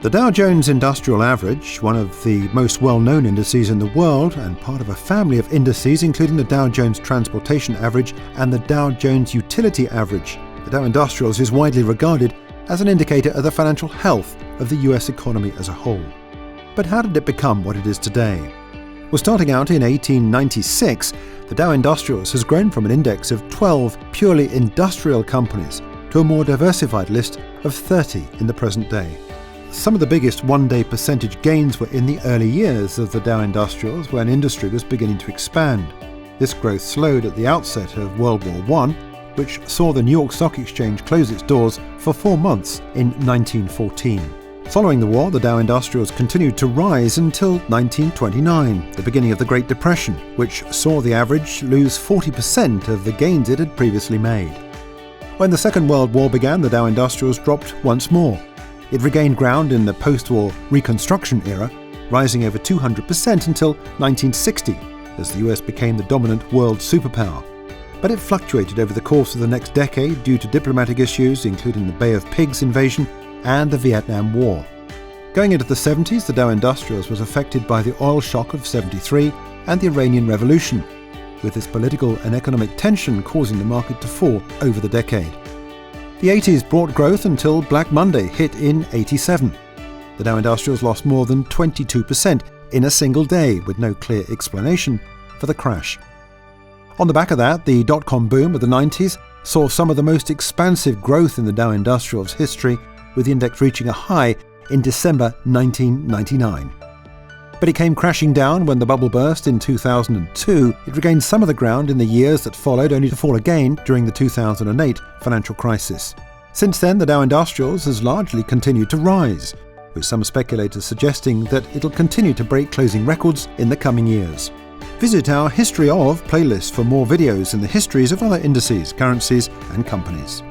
The Dow Jones Industrial Average, one of the most well-known indices in the world and part of a family of indices including the Dow Jones Transportation Average and the Dow Jones Utility Average. The Dow Industrials is widely regarded as an indicator of the financial health of the US economy as a whole. But how did it become what it is today? Well, starting out in 1896, the Dow Industrials has grown from an index of 12 purely industrial companies to a more diversified list of 30 in the present day. Some of the biggest one-day percentage gains were in the early years of the Dow Industrials when industry was beginning to expand. This growth slowed at the outset of World War I, which saw the New York Stock Exchange close its doors for 4 months in 1914. Following the war, the Dow Industrials continued to rise until 1929, the beginning of the Great Depression, which saw the average lose 40% of the gains it had previously made. When the Second World War began, the Dow Industrials dropped once more. It regained ground in the post-war Reconstruction era, rising over 200% until 1960, as the US became the dominant world superpower. But it fluctuated over the course of the next decade due to diplomatic issues, including the Bay of Pigs invasion and the Vietnam War. Going into the 70s, the Dow Industrials was affected by the oil shock of '73 and the Iranian Revolution, with this political and economic tension causing the market to fall over the decade. The 80s brought growth until Black Monday hit in '87. The Dow Industrials lost more than 22% in a single day, with no clear explanation for the crash. On the back of that, the dot-com boom of the 90s saw some of the most expansive growth in the Dow Industrials history, with the index reaching a high in December 1999. But it came crashing down when the bubble burst in 2002. It regained some of the ground in the years that followed, only to fall again during the 2008 financial crisis. Since then, the Dow Industrials has largely continued to rise, with some speculators suggesting that it'll continue to break closing records in the coming years. Visit our History of playlist for more videos in the histories of other indices, currencies, and companies.